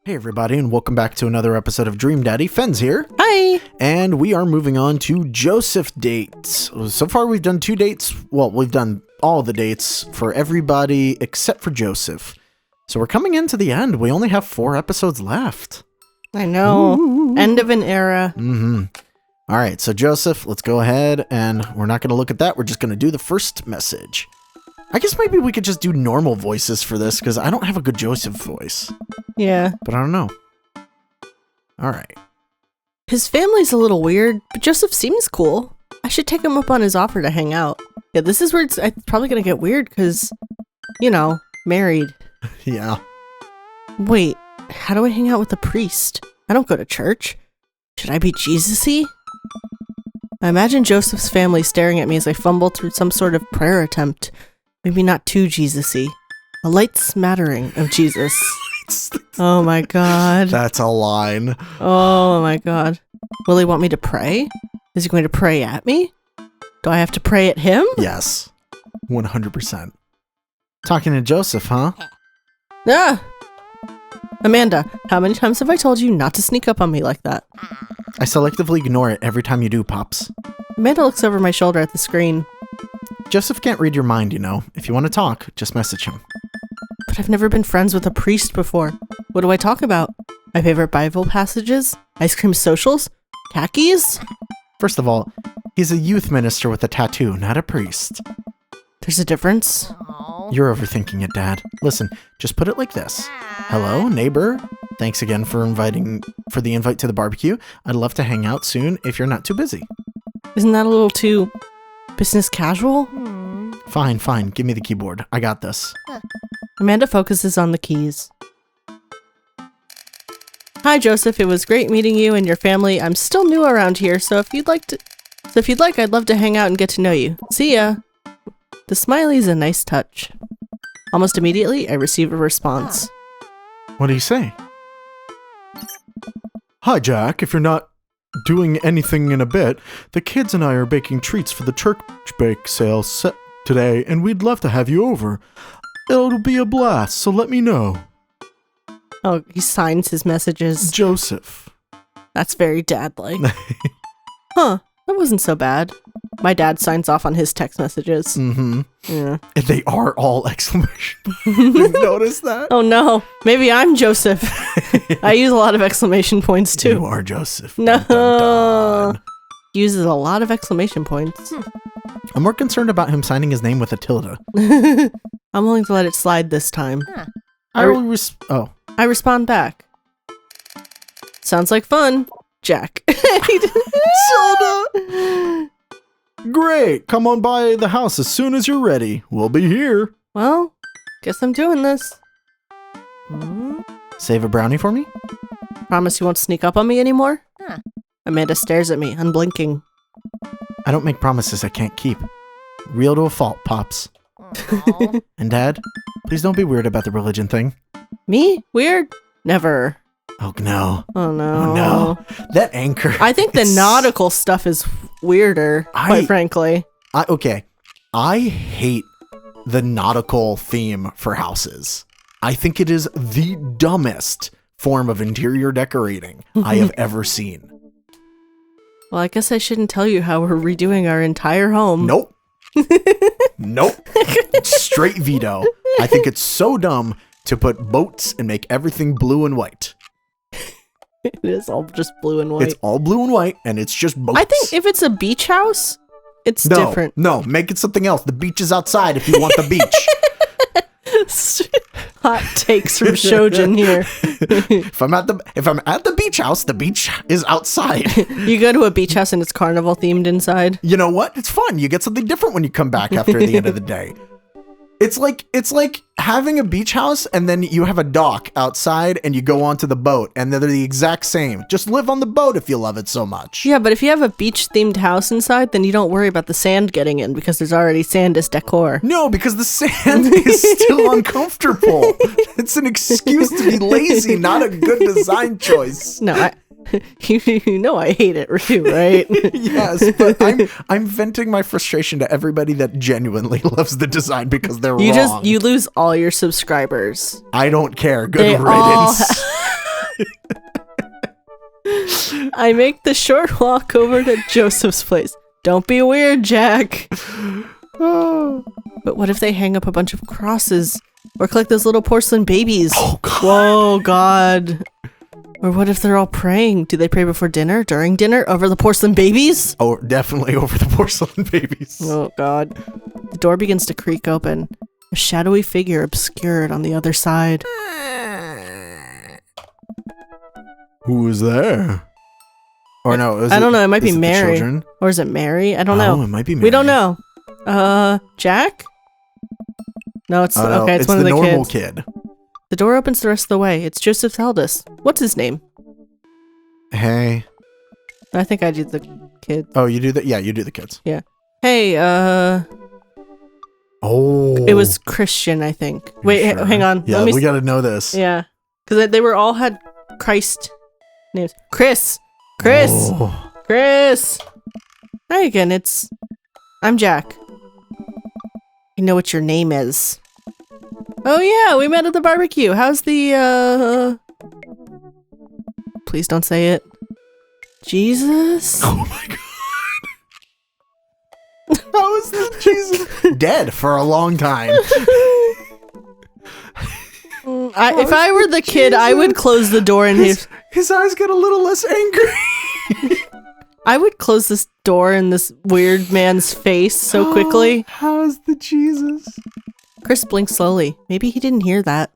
Hey everybody, and welcome back to another episode of Dream Daddy. Fen's here. Hi. And we are moving on to Joseph dates. So far we've done 2 dates. Well, we've done all the dates for everybody except for Joseph. So we're coming into the end. We only have 4 episodes left. I know. Ooh. End of an era. All right, so Joseph, let's go ahead, and we're not going to look at that. We're just going to do the first message. I guess maybe we could just do normal voices for this, because I don't have a good Joseph voice. Yeah. But I don't know. All right. His family's a little weird, but Joseph seems cool. I should take him up on his offer to hang out. Yeah, this is where it's probably going to get weird because, you know, married. Yeah. Wait, how do I hang out with a priest? I don't go to church. Should I be Jesus-y? I imagine Joseph's family staring at me as I fumble through some sort of prayer attempt. Maybe not too Jesus-y. A light smattering of Jesus. Oh my god. That's a line. Oh my god. Will he want me to pray? Is he going to pray at me? Do I have to pray at him? Yes. 100%. Talking to Joseph, huh? Ah! Amanda, how many times have I told you not to sneak up on me like that? I selectively ignore it every time you do, Pops. Amanda looks over my shoulder at the screen. Joseph can't read your mind, you know. If you want to talk, just message him. But I've never been friends with a priest before. What do I talk about? My favorite Bible passages? Ice cream socials? Khakis? First of all, he's a youth minister with a tattoo, not a priest. There's a difference. You're overthinking it, Dad. Listen, just put it like this. Hello, neighbor. Thanks again for the invite to the barbecue. I'd love to hang out soon if you're not too busy. Isn't that a little too business casual? Fine. Give me the keyboard. I got this. Amanda focuses on the keys. Hi, Joseph. It was great meeting you and your family. I'm still new around here, so if you'd like, I'd love to hang out and get to know you. See ya. The smiley's a nice touch. Almost immediately, I receive a response. What do you say? Hi, Jack. If you're not doing anything in a bit, the kids and I are baking treats for the church bake sale set today, and we'd love to have you over. It'll be a blast, so let me know. Oh, he signs his messages. Joseph. That's very dad-like. Huh, that wasn't so bad. My dad signs off on his text messages. Yeah. They are all exclamation points. You've noticed that? Oh no, maybe I'm Joseph. I use a lot of exclamation points too. You are Joseph. No. Dun, dun, dun. Uses a lot of exclamation points. I'm more concerned about him signing his name with a tilde. I'm willing to let it slide this time. I respond back. Sounds like fun, Jack. Soda! Great! Come on by the house as soon as you're ready. We'll be here. Well, guess I'm doing this. Save a brownie for me? Promise you won't sneak up on me anymore? Amanda stares at me, unblinking. I don't make promises I can't keep. Real to a fault, Pops. And Dad, please don't be weird about the religion thing. Me? Weird? Never. Oh no. Oh no. Oh no. That anchor. I think the nautical stuff is weirder, quite frankly. Okay. I hate the nautical theme for houses. I think it is the dumbest form of interior decorating I have ever seen. Well, I guess I shouldn't tell you how we're redoing our entire home. Nope. Nope. Straight veto. I think it's so dumb to put boats and make everything blue and white. It is all just blue and white. It's all blue and white, and it's just boats. I think if it's a beach house, it's different. No, make it something else. The beach is outside if you want the beach. Hot takes from Shojin here. If I'm at the beach house, the beach is outside. You go to a beach house and it's carnival themed inside. You know what? It's fun. You get something different when you come back after the end of the day. It's like having a beach house and then you have a dock outside and you go onto the boat and they're the exact same. Just live on the boat if you love it so much. Yeah, but if you have a beach themed house inside, then you don't worry about the sand getting in because there's already sand as decor. No, because the sand is still uncomfortable. It's an excuse to be lazy, not a good design choice. No, you know I hate it too, right? Yes, but I'm venting my frustration to everybody that genuinely loves the design because they're wrong. You lose all your subscribers. I don't care. Good riddance. I make the short walk over to Joseph's place. Don't be weird, Jack. But what if they hang up a bunch of crosses? Or collect those little porcelain babies? Oh, God. Whoa, God. Or what if they're all praying? Do they pray before dinner, during dinner, over the porcelain babies? Oh, definitely over the porcelain babies. Oh, God. The door begins to creak open. A shadowy figure obscured on the other side. Who is there? Or no, I don't know. It might be the Mary. children? Or is it Mary? I don't know. Oh, it might be Mary. We don't know. Jack? No, it's Oh, no, okay. It's one of the normal kids. kid. The door opens the rest of the way. It's Joseph's eldest. What's his name? Hey. I think I do the kids. Oh, you do that? Yeah, you do the kids. Yeah. Hey, Oh. it was Christian, I think. Wait, Sure. hang on. Yeah, we gotta know this. Yeah. Because they were all had Christ names. Chris. Oh. Chris. Hi again. I'm Jack. I know what your name is. Oh yeah, we met at the barbecue. How's the Please don't say it. Jesus? Oh my God. How is this Jesus? Dead for a long time. If I were the kid, I would close the door and his eyes get a little less angry. I would close this door in this weird man's face so quickly. How's the Jesus? Chris blinks slowly. Maybe he didn't hear that.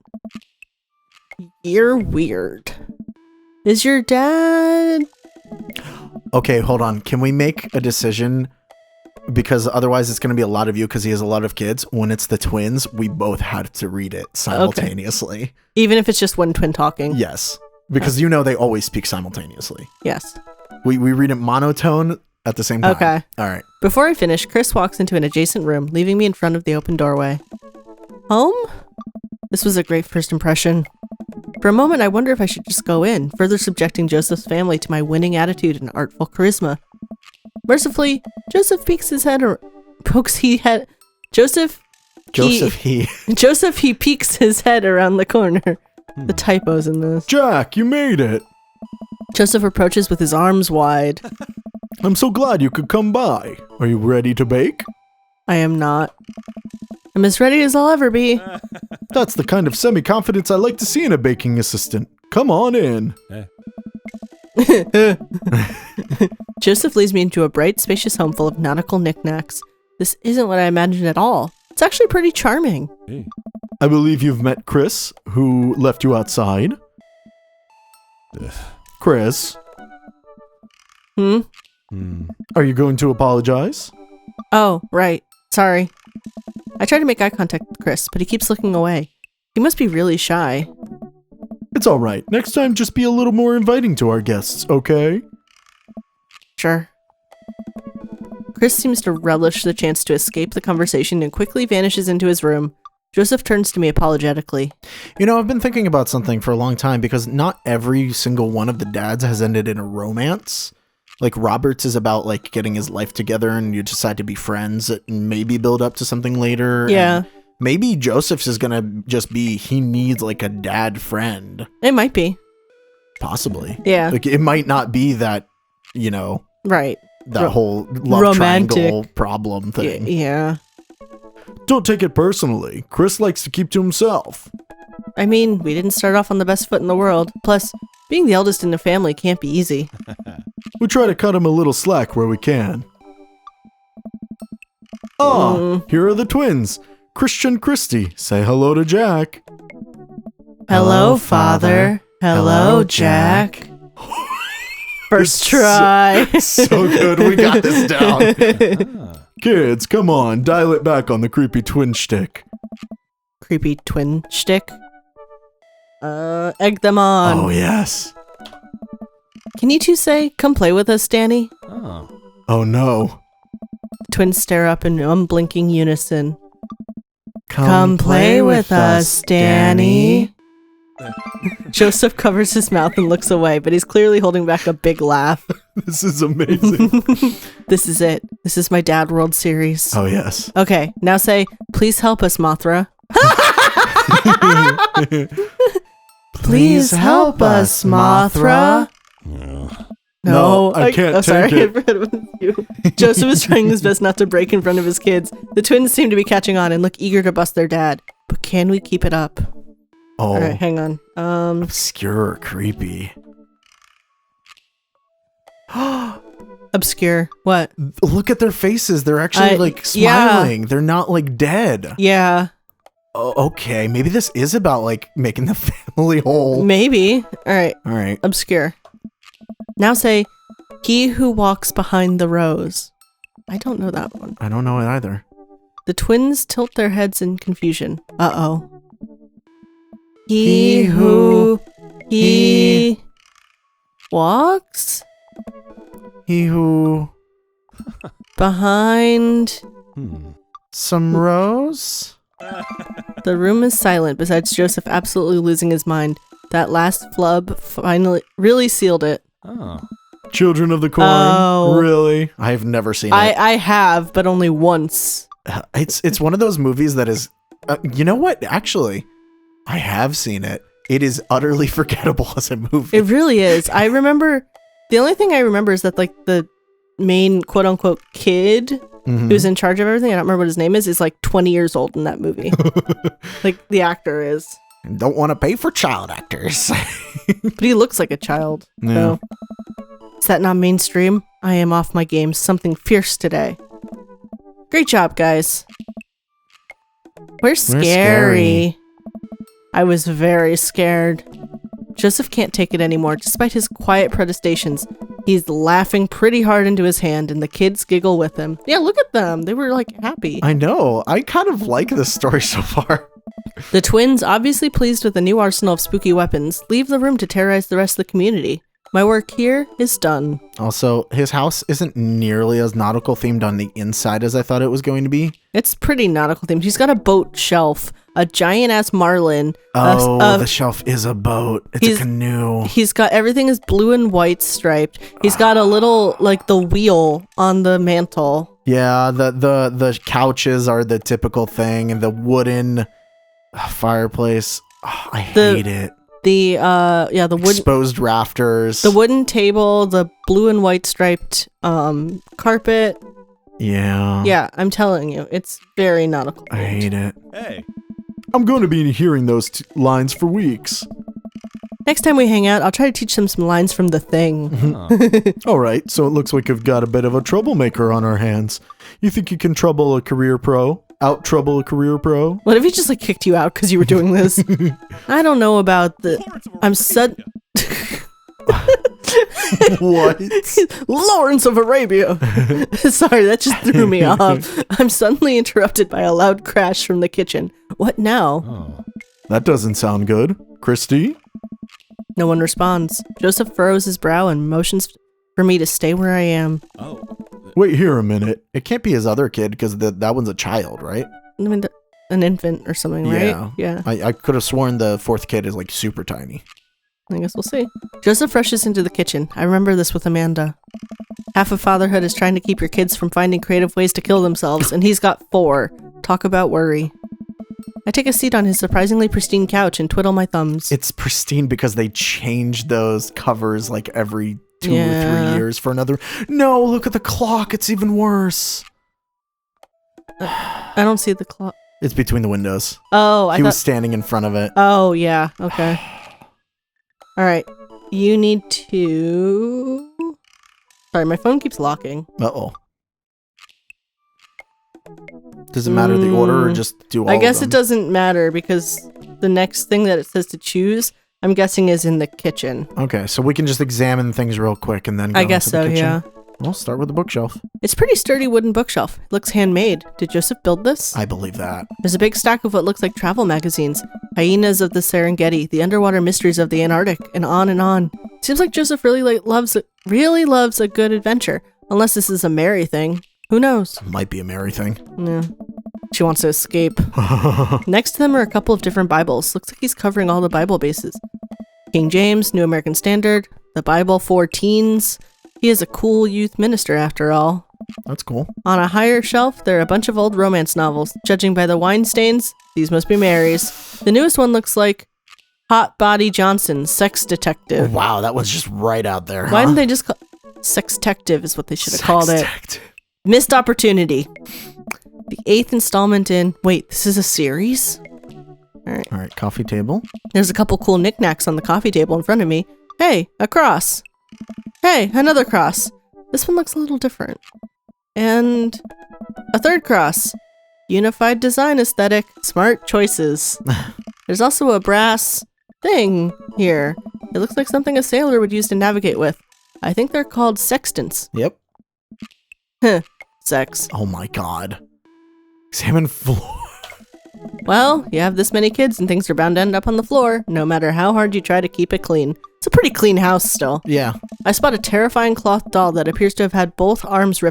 You're weird. Is your dad... Okay, hold on. Can we make a decision? Because otherwise it's going to be a lot of you because he has a lot of kids. When it's the twins, we both had to read it simultaneously. Okay. Even if it's just one twin talking? Yes. Because you know they always speak simultaneously. Yes. We read it monotone at the same time. Okay. All right. Before I finish, Chris walks into an adjacent room, leaving me in front of the open doorway. Home? This was a great first impression. For a moment, I wonder if I should just go in, further subjecting Joseph's family to my winning attitude and artful charisma. Mercifully, Joseph peeks his head Joseph peeks his head around the corner. The typos in this. Jack, you made it. Joseph approaches with his arms wide. I'm so glad you could come by. Are you ready to bake? I am not. I'm as ready as I'll ever be. That's the kind of semi-confidence I like to see in a baking assistant. Come on in. Joseph leads me into a bright, spacious home full of nautical knickknacks. This isn't what I imagined at all. It's actually pretty charming. Hey. I believe you've met Chris, who left you outside. Chris. Are you going to apologize? Oh, right. Sorry. I try to make eye contact with Chris, but he keeps looking away. He must be really shy. It's all right. Next time, just be a little more inviting to our guests, okay? Sure. Chris seems to relish the chance to escape the conversation and quickly vanishes into his room. Joseph turns to me apologetically. You know, I've been thinking about something for a long time because not every single one of the dads has ended in a romance. Like, Robert's is about, like, getting his life together and you decide to be friends and maybe build up to something later. Yeah. And maybe Joseph's is gonna just be, he needs, like, a dad friend. It might be. Possibly. Yeah. Like, it might not be that, you know... Right. That whole love triangle problem thing. Yeah. Don't take it personally. Chris likes to keep to himself. I mean, we didn't start off on the best foot in the world. Plus, being the eldest in the family can't be easy. We try to cut him a little slack where we can. Here are the twins. Christian Christy. Say hello to Jack. Hello, Father. Hello, Jack. First try. So good. We got this down. Kids, come on. Dial it back on the creepy twin shtick. Creepy twin shtick? Egg them on. Oh, yes. Can you two say, come play with us, Danny? Oh, no. Twins stare up in unblinking unison. Come play with us, Danny. Joseph covers his mouth and looks away, but he's clearly holding back a big laugh. This is amazing. This is it. This is my Dad World Series. Oh, yes. Okay, now say, please help us, Mothra. Please help us, Mothra. No, I can't take it. Joseph is trying his best not to break in front of his kids. The twins seem to be catching on and look eager to bust their dad. But can we keep it up? Oh. All right, hang on. Obscure or creepy. Obscure. What? Look at their faces. They're actually smiling. They're not dead. Yeah. Oh, okay. Maybe this is about making the family whole. Maybe. All right. All right. Obscure. Now say, he who walks behind the rows. I don't know that one. I don't know it either. The twins tilt their heads in confusion. Uh-oh. He walks He who behind some rows. The room is silent besides Joseph absolutely losing his mind. That last flub finally really sealed it. Oh. Children of the Corn. Oh. Really? I've never seen it. I have, but only once. It's one of those movies that is you know what? Actually, I have seen it. It is utterly forgettable as a movie. It really is. I remember, the only thing I remember is that the main quote unquote kid who's in charge of everything, I don't remember what his name is 20 years old in that movie. The actor is. Don't want to pay for child actors. But he looks like a child. Yeah. So. Is that not mainstream? I am off my game. Something fierce today. Great job, guys. We're scary. I was very scared. Joseph can't take it anymore. Despite his quiet protestations, he's laughing pretty hard into his hand, and the kids giggle with him. Yeah, look at them. They were happy. I know. I kind of like this story so far. The twins, obviously pleased with the new arsenal of spooky weapons, leave the room to terrorize the rest of the community. My work here is done. Also, his house isn't nearly as nautical themed on the inside as I thought it was going to be. It's pretty nautical themed. He's got a boat shelf, a giant ass marlin. Oh, the shelf is a boat. It's a canoe. He's got everything is blue and white striped. He's got a little the wheel on the mantle. Yeah, the couches are the typical thing, and the wooden fireplace. Oh, I hate it. The wooden exposed rafters, the wooden table, the blue and white striped carpet. Yeah, I'm telling you, it's very nautical. I hate it. Hey, I'm going to be hearing those lines for weeks. Next time we hang out, I'll try to teach them some lines from The Thing. All right, so it looks like we've got a bit of a troublemaker on our hands. You think you can trouble a career pro? Out-trouble a career pro? What if he just kicked you out because you were doing this? I don't know about the... What? Lawrence of Arabia. Sorry, that just threw me off. I'm suddenly interrupted by a loud crash from the kitchen. What now? oh. That doesn't sound good. Christy? No one responds. Joseph furrows his brow and motions for me to stay where I am. Oh. Wait here a minute. It can't be his other kid because that one's a child, right? I mean, an infant or something, right? Yeah. I could have sworn the fourth kid is super tiny. I guess we'll see. Joseph rushes into the kitchen. I remember this with Amanda. Half of fatherhood is trying to keep your kids from finding creative ways to kill themselves, and he's got 4. Talk about worry. I take a seat on his surprisingly pristine couch and twiddle my thumbs. It's pristine because they change those covers every 2 or 3 years for another. No, look at the clock. It's even worse. I don't see the clock. It's between the windows. Oh, He was standing in front of it. Oh, yeah. Okay. All right. You need to... Sorry, my phone keeps locking. Uh-oh. Does it matter the order or just do all I guess of them? it doesn't matter because the next thing that it says to choose, I'm guessing is in the kitchen. Okay, so we can just examine things real quick and then go I guess into the so, kitchen. yeah. We'll start with the bookshelf. It's a pretty sturdy wooden bookshelf. It looks handmade. Did Joseph build this? I believe that. There's a big stack of what looks like travel magazines. Hyenas of the Serengeti, the underwater mysteries of the Antarctic, and on and on. Seems like Joseph really loves a good adventure. Unless this is a Mary thing. Who knows? Might be a Mary thing. Yeah. She wants to escape. Next to them are a couple of different Bibles. Looks like he's covering all the Bible bases. King James, New American Standard, the Bible for teens. He is a cool youth minister after all. That's cool. On a higher shelf, there are a bunch of old romance novels. Judging by the wine stains, these must be Mary's. The newest one looks like Hot Body Johnson, sex detective. Wow, that was just right out there. Why didn't they just call sex detective is what they should have called it. Missed opportunity. The 8th installment in... Wait, this is a series? All right, coffee table. There's a couple cool knickknacks on the coffee table in front of me. Hey, a cross. Hey, another cross. This one looks a little different. And a third cross. Unified design aesthetic. Smart choices. There's also a brass thing here. It looks like something a sailor would use to navigate with. I think they're called sextants. Yep. Sex. Oh my god. Examine floor. Well, you have this many kids and things are bound to end up on the floor, no matter how hard you try to keep it clean. It's a pretty clean house still. Yeah. I spot a terrifying cloth doll that appears to have had both arms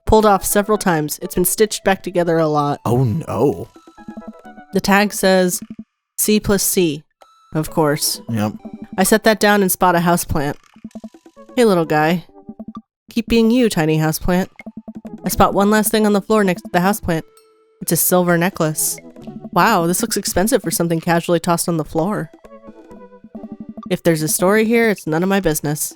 pulled off several times. It's been stitched back together a lot. Oh no. The tag says C+C, of course. Yep. I set that down and spot a houseplant. Hey, little guy. Keep being you, tiny houseplant. I spot one last thing on the floor next to the houseplant. It's a silver necklace. Wow, this looks expensive for something casually tossed on the floor. If there's a story here, it's none of my business.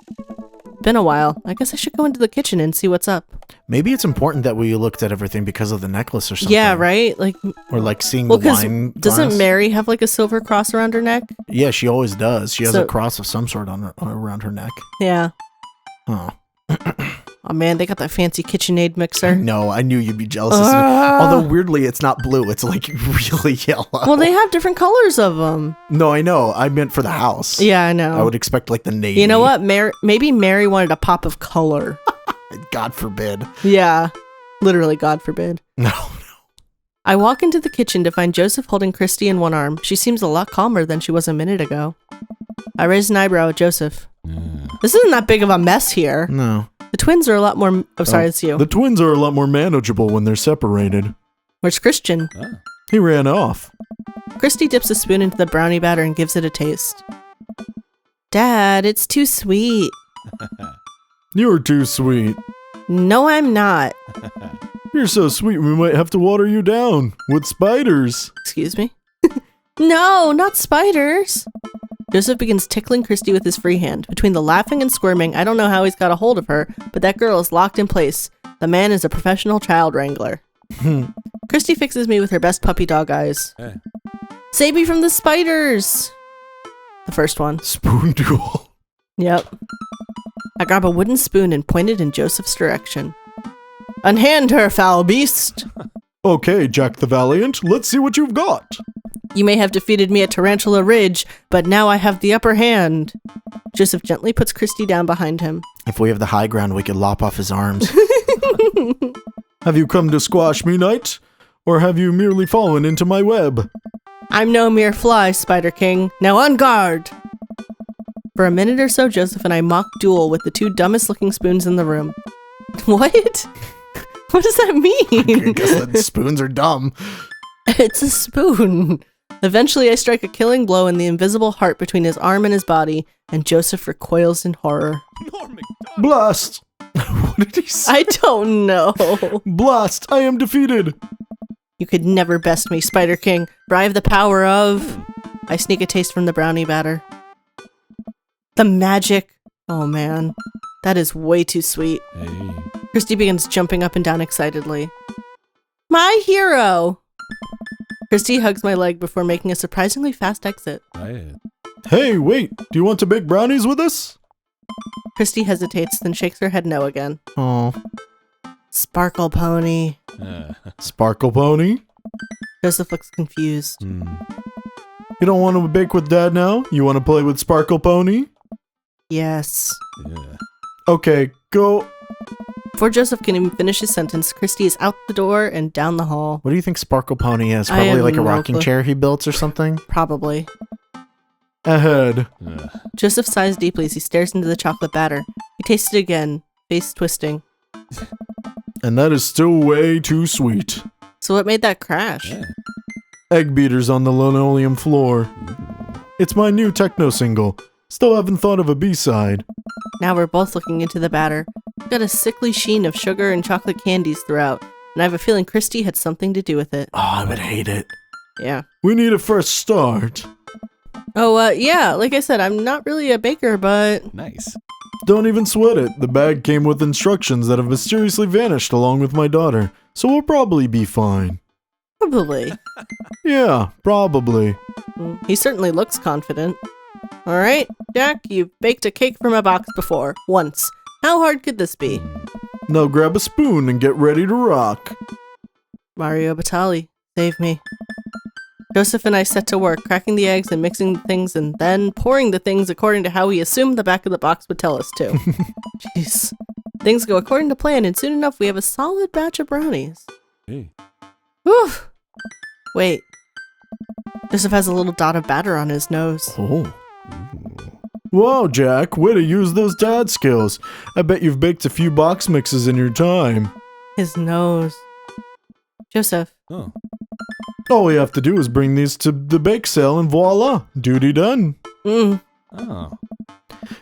Been a while. I guess I should go into the kitchen and see what's up. Maybe it's important that we looked at everything because of the necklace or something. Yeah, right? Like, or like seeing the wine doesn't glass. Mary have like a silver cross around her neck? Yeah, she always does. She has a cross of some sort around her neck. Yeah. Oh. Oh man, they got that fancy KitchenAid mixer. No, I knew you'd be jealous. Although weirdly, it's not blue. It's like really yellow. Well, they have different colors of them. No, I know. I meant for the house. Yeah, I know. I would expect like the navy. You know what? Maybe Mary wanted a pop of color. God forbid. Yeah. Literally, God forbid. No. I walk into the kitchen to find Joseph holding Christy in one arm. She seems a lot calmer than she was a minute ago. I raise an eyebrow at Joseph. This isn't that big of a mess here. No. The twins are a lot more... Oh, sorry, it's you. The twins are a lot more manageable when they're separated. Where's Christian? He ran off. Christy dips a spoon into the brownie batter and gives it a taste. Dad, it's too sweet. You're too sweet. No, I'm not. You're so sweet we might have to water you down with spiders. Excuse me? No, not spiders. Joseph begins tickling Christy with his free hand. Between the laughing and squirming, I don't know how he's got a hold of her, but that girl is locked in place. The man is a professional child wrangler. Christy fixes me with her best puppy dog eyes. Hey. Save me from the spiders! The first one. Spoon duel. Yep. I grab a wooden spoon and point it in Joseph's direction. Unhand her, foul beast! Okay, Jack the Valiant, let's see what you've got. You may have defeated me at Tarantula Ridge, but now I have the upper hand. Joseph gently puts Christy down behind him. If we have the high ground, we could lop off his arms. Have you come to squash me, knight? Or have you merely fallen into my web? I'm no mere fly, Spider King. Now on guard! For a minute or so, Joseph and I mock duel with the two dumbest looking spoons in the room. What? What does that mean? I guess that spoons are dumb. It's a spoon. Eventually, I strike a killing blow in the invisible heart between his arm and his body, and Joseph recoils in horror. Blast! What did he say? I don't know. Blast! I am defeated! You could never best me, Spider King, for I have the power of... I sneak a taste from the brownie batter. The magic. Oh man, that is way too sweet. Hey. Christy begins jumping up and down excitedly. My hero! Christy hugs my leg before making a surprisingly fast exit. Hey. Hey, wait! Do you want to bake brownies with us? Christy hesitates, then shakes her head no again. Oh. Sparkle Pony. Sparkle Pony? Joseph looks confused. You don't want to bake with Dad now? You want to play with Sparkle Pony? Yes. Yeah. Okay, go. Before Joseph can even finish his sentence, Christy is out the door and down the hall. What do you think Sparkle Pony is? I Probably have like a no rocking clue. chair he built or something? Probably. Ahead. Joseph sighs deeply as he stares into the chocolate batter. He tastes it again, face twisting. And that is still way too sweet. So what made that crash? Yeah. Egg beaters on the linoleum floor. It's my new techno single. Still haven't thought of a B-side. Now we're both looking into the batter. We've got a sickly sheen of sugar and chocolate candies throughout, and I have a feeling Christy had something to do with it. Oh, I would hate it. Yeah. We need a fresh start. Oh, yeah, like I said, I'm not really a baker, but... Nice. Don't even sweat it. The bag came with instructions that have mysteriously vanished along with my daughter, so we'll probably be fine. Probably. Yeah, probably. He certainly looks confident. Alright, Jack, you've baked a cake from a box before. Once. How hard could this be? Now grab a spoon and get ready to rock. Mario Batali, save me. Joseph and I set to work, cracking the eggs and mixing the things and then pouring the things according to how we assumed the back of the box would tell us to. Jeez. Things go according to plan and soon enough we have a solid batch of brownies. Hey. Whew! Wait. Joseph has a little dot of batter on his nose. Oh. Wow, Jack, way to use those dad skills. I bet you've baked a few box mixes in your time. His nose. Joseph. Oh. All we have to do is bring these to the Bakesale and voila, duty done. Mm. Oh.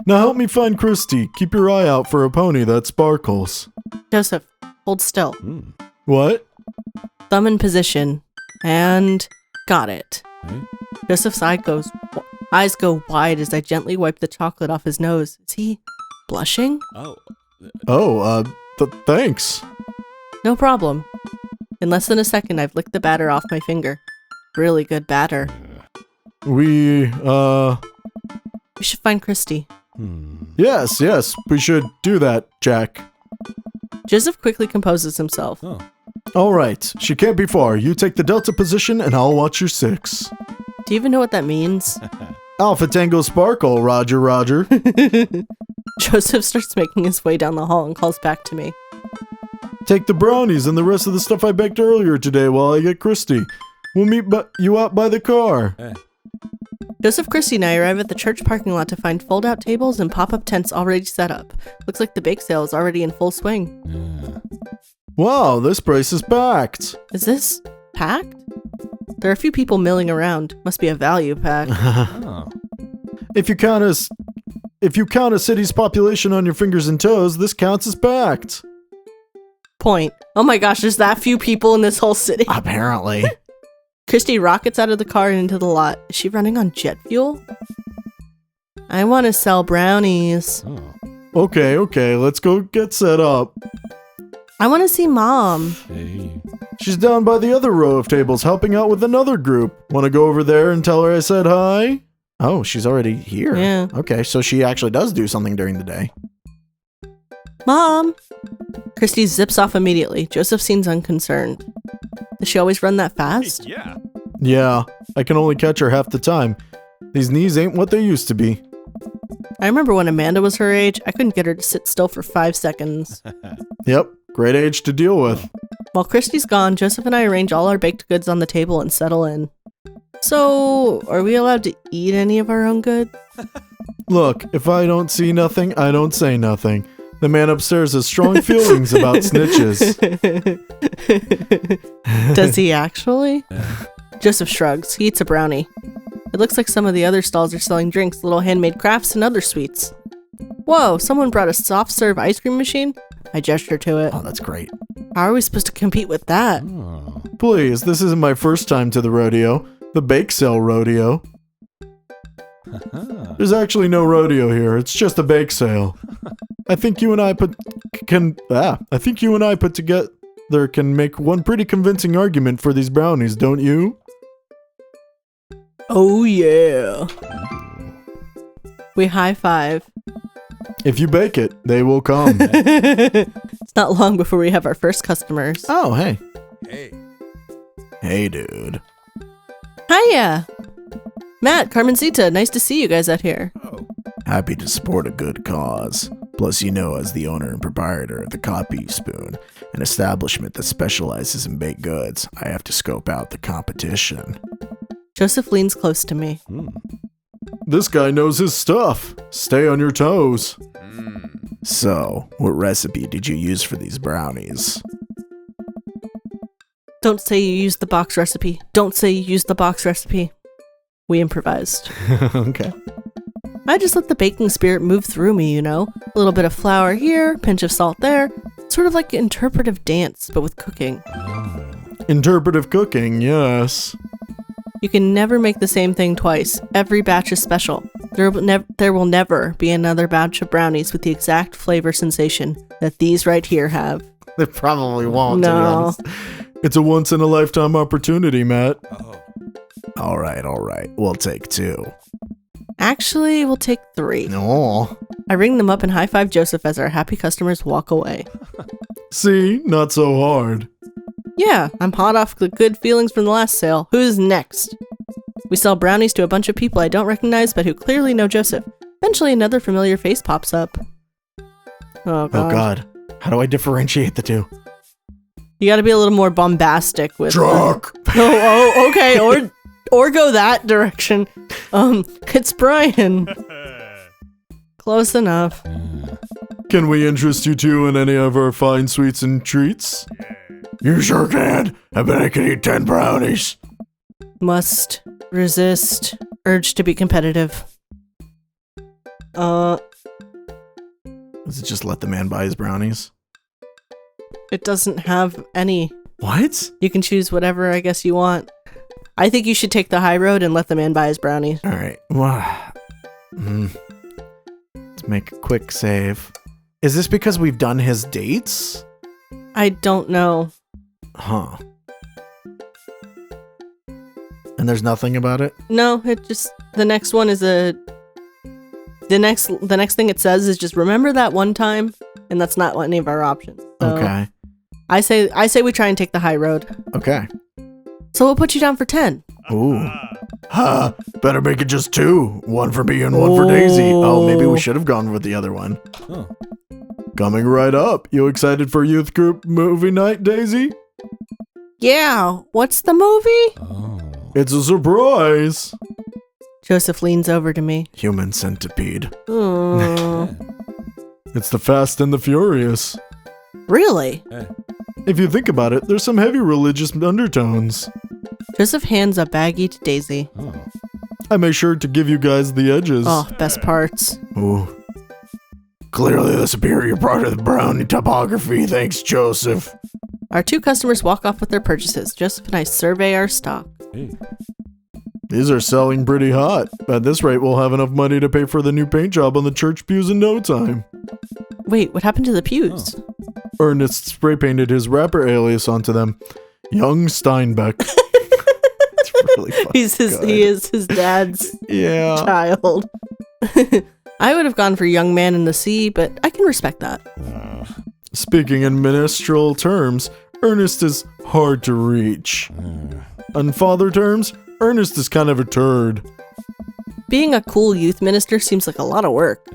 Now help me find Christy. Keep your eye out for a pony that sparkles. Joseph, hold still. Mm. What? Thumb in position. And got it. Hey. Joseph's eyes go wide as I gently wipe the chocolate off his nose. Is he blushing? Oh. Oh, thanks. No problem. In less than a second, I've licked the batter off my finger. Really good batter. We should find Christy. Yes, we should do that, Jack. Joseph quickly composes himself. Oh. All right, she can't be far. You take the Delta position and I'll watch your 6. Do you even know what that means? Alpha Tango Sparkle, Roger, Roger. Joseph starts making his way down the hall and calls back to me. Take the brownies and the rest of the stuff I baked earlier today while I get Christy. We'll meet you out by the car. Hey. Joseph, Christy, and I arrive at the church parking lot to find fold-out tables and pop-up tents already set up. Looks like the bake sale is already in full swing. Yeah. Wow, this place is packed. Is this packed? There are a few people milling around. Must be a value pack. Oh. If you count a city's population on your fingers and toes, this counts as packed. Point. Oh my gosh, there's that few people in this whole city. Apparently. Christy rockets out of the car and into the lot. Is she running on jet fuel? I want to sell brownies. Oh. Okay, let's go get set up. I want to see Mom. Hey. She's down by the other row of tables helping out with another group. Want to go over there and tell her I said hi? Oh, she's already here. Yeah. Okay, so she actually does do something during the day. Mom! Christy zips off immediately. Joseph seems unconcerned. Does she always run that fast? Yeah. Yeah, I can only catch her half the time. These knees ain't what they used to be. I remember when Amanda was her age, I couldn't get her to sit still for 5 seconds. Yep, great age to deal with. While Christy's gone, Joseph and I arrange all our baked goods on the table and settle in. So, are we allowed to eat any of our own goods? Look, if I don't see nothing, I don't say nothing. The man upstairs has strong feelings about snitches. Does he actually? Joseph shrugs. He eats a brownie. It looks like some of the other stalls are selling drinks, little handmade crafts, and other sweets. Whoa, someone brought a soft serve ice cream machine? I gesture to it. Oh, that's great. How are we supposed to compete with that? Oh. Please, this isn't my first time to the rodeo. The Bakesale rodeo. There's actually no rodeo here. It's just a bake sale. I think you and I put together can make one pretty convincing argument for these brownies, don't you? Oh yeah. We high five. If you bake it, they will come. It's not long before we have our first customers. Oh, hey. Hey. Hey, dude. Hiya! Matt, Carmencita, nice to see you guys out here. Oh. Happy to support a good cause. Plus, you know, as the owner and proprietor of the Copy Spoon, an establishment that specializes in baked goods, I have to scope out the competition. Joseph leans close to me. This guy knows his stuff. Stay on your toes. So, what recipe did you use for these brownies? Don't say you used the box recipe. Don't say you used the box recipe. We improvised. Okay. I just let the baking spirit move through me, you know? A little bit of flour here, pinch of salt there. Sort of like interpretive dance, but with cooking. Interpretive cooking, yes. You can never make the same thing twice. Every batch is special. There will never be another batch of brownies with the exact flavor sensation that these right here have. They probably won't, to be No. honest. It's a once-in-a-lifetime opportunity, Matt. All right. We'll take 2. Actually, we'll take 3. No. I ring them up and high-five Joseph as our happy customers walk away. See? Not so hard. Yeah, I'm hot off the good feelings from the last sale. Who's next? We sell brownies to a bunch of people I don't recognize but who clearly know Joseph. Eventually another familiar face pops up. Oh Oh, God. How do I differentiate the two? You gotta be a little more bombastic with Truck! Oh, okay, or go that direction. It's Brian. Close enough. Can we interest you two in any of our fine sweets and treats? You sure can. I bet I could eat 10 brownies. Must resist urge to be competitive. Does it just let the man buy his brownies? It doesn't have any. What? You can choose whatever I guess you want. I think you should take the high road and let the man buy his brownies. All right. Let's make a quick save. Is this because we've done his dates? I don't know. Huh. And there's nothing about it? No, it just the next one is the next thing it says is just remember that one time, and that's not any of our options. So Okay. I say we try and take the high road. Okay. So we'll put you down for 10. Ooh. Huh. Better make it just 2. 1 for me and 1 for Daisy. Oh, maybe we should have gone with the other one. Oh. Coming right up. You excited for youth group movie night, Daisy? Yeah, what's the movie? Oh. It's a surprise. Joseph leans over to me. Human centipede. Oh, It's the Fast and the Furious. really? If you think about it, there's some heavy religious undertones. Joseph hands a baggie to Daisy. Oh. I make sure to give you guys the edges. Oh, best parts. Ooh. Clearly the superior part of the brownie topography. Thanks, Joseph. Our 2 customers walk off with their purchases. Joseph and I survey our stock. Hey. These are selling pretty hot. At this rate, we'll have enough money to pay for the new paint job on the church pews in no time. Wait, what happened to the pews? Ernest spray painted his rapper alias onto them. Young Steinbeck. It's really fucking good. He is his dad's Yeah. child. I would have gone for Young Man in the Sea, but I can respect that. Speaking in ministerial terms, Ernest is hard to reach. On father terms, Ernest is kind of a turd. Being a cool youth minister seems like a lot of work.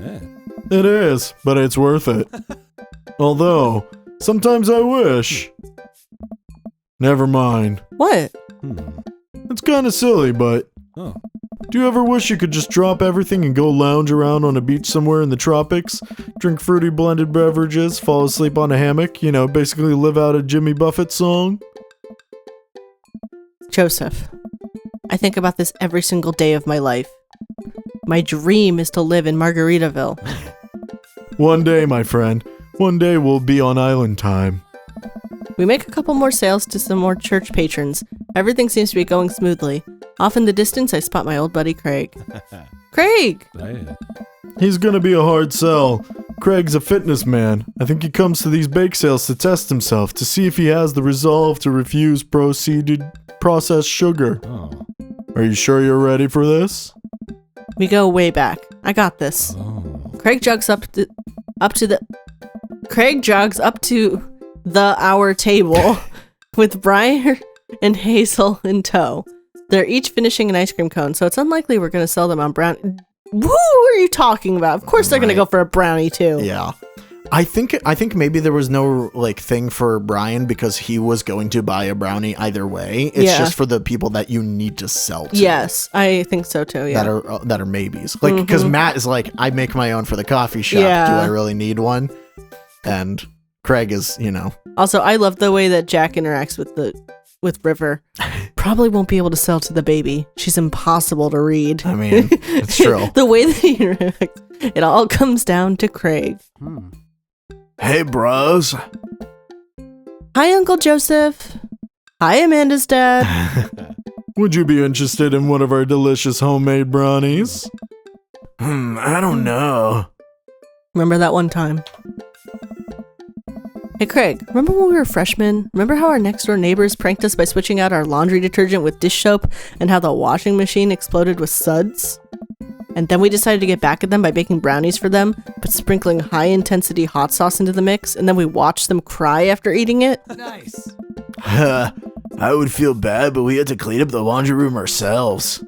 It is, but it's worth it. Although, sometimes I wish. Never mind. What? It's kind of silly, but Oh. do you ever wish you could just drop everything and go lounge around on a beach somewhere in the tropics, drink fruity blended beverages, fall asleep on a hammock, basically live out a Jimmy Buffett song? Joseph, I think about this every single day of my life. My dream is to live in Margaritaville. One day, my friend. One day we'll be on island time. We make a couple more sales to some more church patrons. Everything seems to be going smoothly. Off in the distance, I spot my old buddy Craig. Craig! Hey. He's gonna be a hard sell. Craig's a fitness man. I think he comes to these bake sales to test himself, to see if he has the resolve to refuse processed sugar. Oh. Are you sure you're ready for this? We go way back. I got this. Oh. Craig jogs up to our table with Brian and Hazel in tow. They're each finishing an ice cream cone, so it's unlikely we're going to sell them on brownie. Who are you talking about? Of course they're going to go for a brownie too. Yeah. I think maybe there was no thing for Brian because he was going to buy a brownie either way. It's just for the people that you need to sell to. Yes, I think so too. Yeah. That are maybes. Because Matt is like, I make my own for the coffee shop. Yeah. Do I really need one? And Craig is, Also, I love the way that Jack interacts with River. Probably won't be able to sell to the baby. She's impossible to read. I mean, it's true. The way that he interacts, it all comes down to Craig. Hey, bros. Hi, Uncle Joseph. Hi, Amanda's dad. Would you be interested in one of our delicious homemade brownies? I don't know. Remember that one time? Hey Craig, remember when we were freshmen? Remember how our next door neighbors pranked us by switching out our laundry detergent with dish soap and how the washing machine exploded with suds? And then we decided to get back at them by baking brownies for them, but sprinkling high-intensity hot sauce into the mix, and then we watched them cry after eating it? Nice. I would feel bad, but we had to clean up the laundry room ourselves.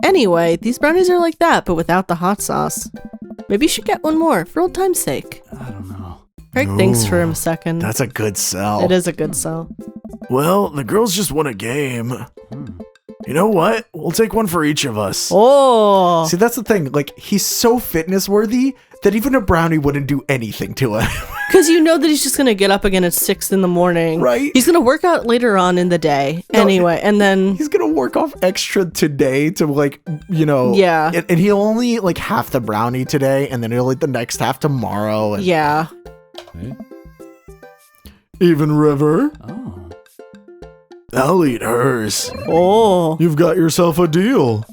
Anyway, these brownies are like that, but without the hot sauce. Maybe you should get one more, for old time's sake. I don't know. Craig thinks for a second. That's a good sell. It is a good sell. Well, the girls just won a game. You know what? We'll take one for each of us. Oh! See, that's the thing. Like, he's so fitness worthy that even a brownie wouldn't do anything to him. Because you know that he's just going to get up again at 6 in the morning. Right. He's going to work out later on in the day. No, anyway, and then... He's going to work off extra today to, like, you know... Yeah. And he'll only eat, like, half the brownie today, and then he'll eat the next half tomorrow. And... Yeah. Even River? Oh. I'll eat hers. Oh. You've got yourself a deal.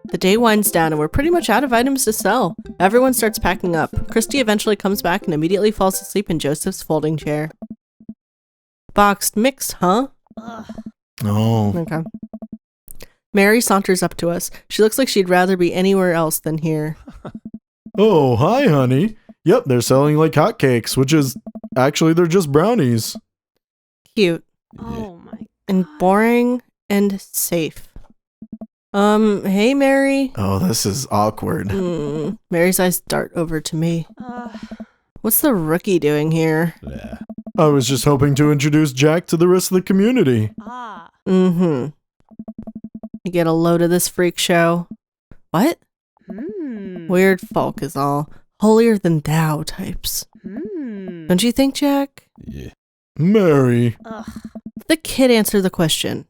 The day winds down and we're pretty much out of items to sell. Everyone starts packing up. Christy eventually comes back and immediately falls asleep in Joseph's folding chair. Boxed mix, huh? Oh. Okay. Mary saunters up to us. She looks like she'd rather be anywhere else than here. Oh, hi, honey. Yep, they're selling like hotcakes, which is... Actually, they're just brownies. Cute. Oh my. And boring and safe. Hey, Mary. Oh, this is awkward. Mary's eyes dart over to me. What's the rookie doing here? I was just hoping to introduce Jack to the rest of the community. You get a load of this freak show. What? Weird folk is all. Holier than thou types. Don't you think, Jack? Yeah. Mary. The kid answered the question.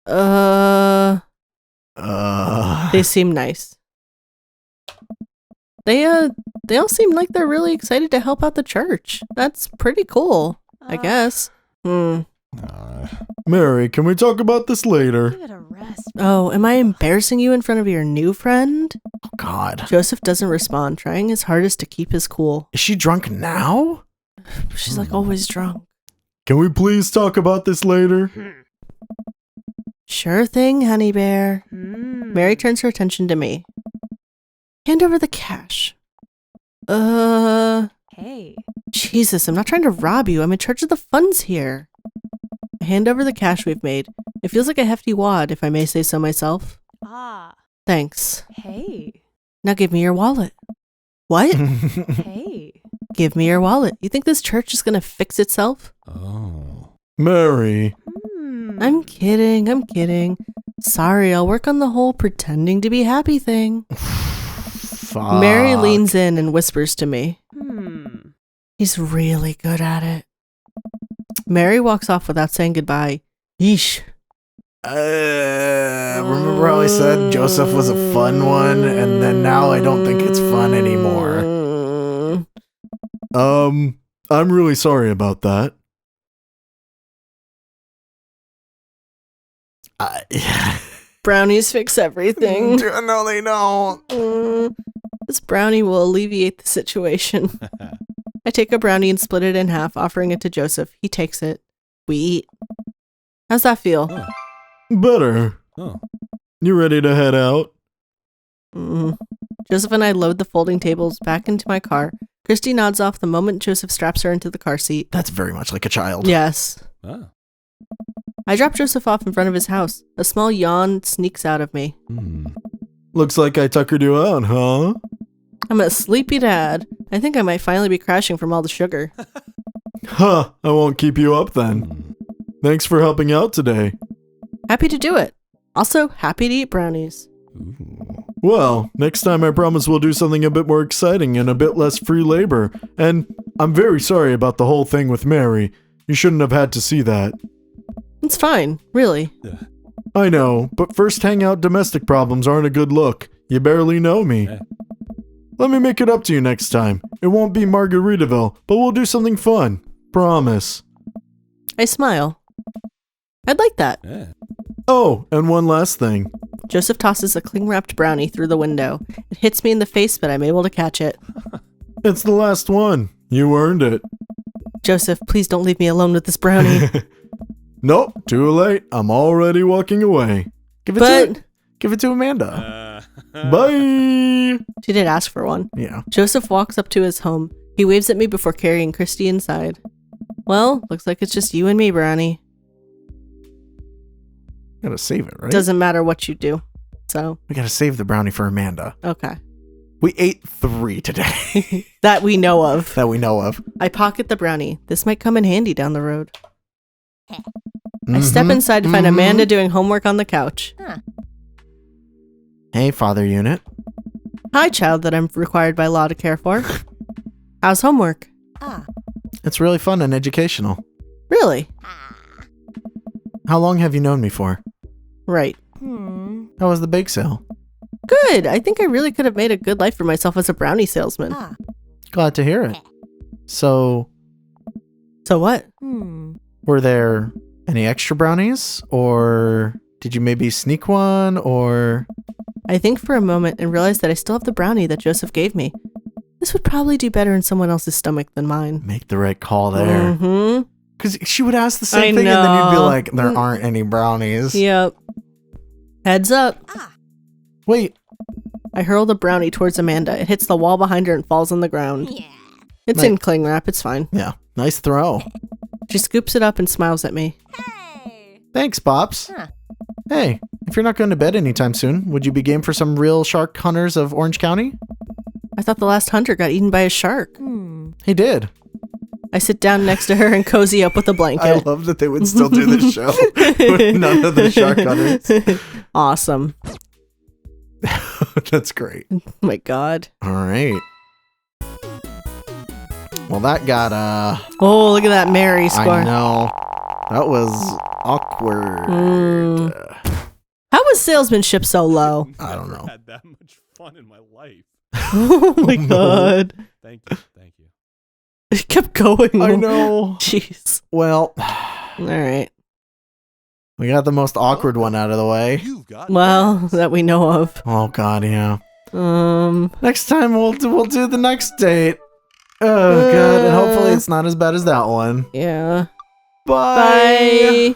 They seem nice. They all seem like they're really excited to help out the church. That's pretty cool, I guess. Mary, can we talk about this later? Give it a rest. Oh, am I embarrassing you in front of your new friend? Oh, God. Joseph doesn't respond, trying his hardest to keep his cool. Is she drunk now? She's like always drunk. Can we please talk about this later? Sure thing, honey bear. Mary turns her attention to me. Hand over the cash. Hey. Jesus, I'm not trying to rob you. I'm in charge of the funds here. I hand over the cash we've made. It feels like a hefty wad, if I may say so myself. Thanks. Hey. Now give me your wallet. What? Hey. Give me your wallet. You think this church is going to fix itself? Oh. Mary. I'm kidding. Sorry, I'll work on the whole pretending to be happy thing. Fuck. Mary leans in and whispers to me. He's really good at it. Mary walks off without saying goodbye. Yeesh. Remember how I said Joseph was a fun one, and then now I don't think it's fun anymore. I'm really sorry about that. Brownies fix everything. No, they don't. This brownie will alleviate the situation. I take a brownie and split it in half, offering it to Joseph. He takes it. We eat. How's that feel? Better. Oh. You ready to head out? Joseph and I load the folding tables back into my car. Christy nods off the moment Joseph straps her into the car seat. That's very much like a child. Yes. Oh. I drop Joseph off in front of his house. A small yawn sneaks out of me. Looks like I tuckered you out, huh? I'm a sleepy dad. I think I might finally be crashing from all the sugar. Huh, I won't keep you up then. Thanks for helping out today. Happy to do it. Also, happy to eat brownies. Well, next time I promise we'll do something a bit more exciting and a bit less free labor. And I'm very sorry about the whole thing with Mary. You shouldn't have had to see that. It's fine, really. I know, but first hangout domestic problems aren't a good look. You barely know me. Let me make it up to you next time. It won't be Margaritaville, but we'll do something fun. Promise. I smile. I'd like that. Oh, and one last thing. Joseph tosses a cling-wrapped brownie through the window. It hits me in the face, but I'm able to catch it. It's the last one. You earned it. Joseph, please don't leave me alone with this brownie. Nope, too late. I'm already walking away. Give it But to Amanda. Bye. she did ask for one. Yeah. Joseph walks up to his home. He waves at me before carrying Christy inside. Well, looks like it's just you and me, Brownie. Gotta save it, right? Doesn't matter what you do. So, We gotta save the brownie for Amanda. okay. We ate 3 today That we know of. that we know of. I pocket the brownie. This might come in handy down the road. I step inside to find Amanda doing homework on the couch. Hey, Father Unit. Hi, child that I'm required by law to care for. How's homework? It's really fun and educational. Really? How long have you known me for? Right. How was the bake sale? Good. I think I really could have made a good life for myself as a brownie salesman. Glad to hear it. So, So what? were there any extra brownies? Or did you maybe sneak one? Or... I think for a moment and realized that I still have the brownie that Joseph gave me. This would probably do better in someone else's stomach than mine. Make the right call there. Mm-hmm. Because she would ask the same I thing and then you'd be know. like, there aren't any brownies. Yep. Heads up. Wait, I hurl the brownie towards Amanda. It hits the wall behind her and falls on the ground. It's Nice. in cling wrap. It's fine. yeah, nice throw. She scoops it up and smiles at me. Thanks, Pops. Hey, if you're not going to bed anytime soon, would you be game for some real shark hunters of Orange County? I thought the last hunter got eaten by a shark. He did. I sit down next to her and cozy up with a I blanket. love that they would still do this show with none of the shark hunters. Awesome. That's great. Oh my god. All right. Well, that got Oh, look at that Mary score. I know. That was awkward. How was salesmanship so low? I don't know. Had that much fun in my life. Oh my god. Thank you. Thank you. It kept going. I know. Jeez. Well, All right. we got the most awkward one out of the way. You've got Well, gas. that we know of. Oh God, yeah. Um, Next time we'll do the next date. Oh God, and hopefully it's not as bad as that one. yeah. Bye. Bye.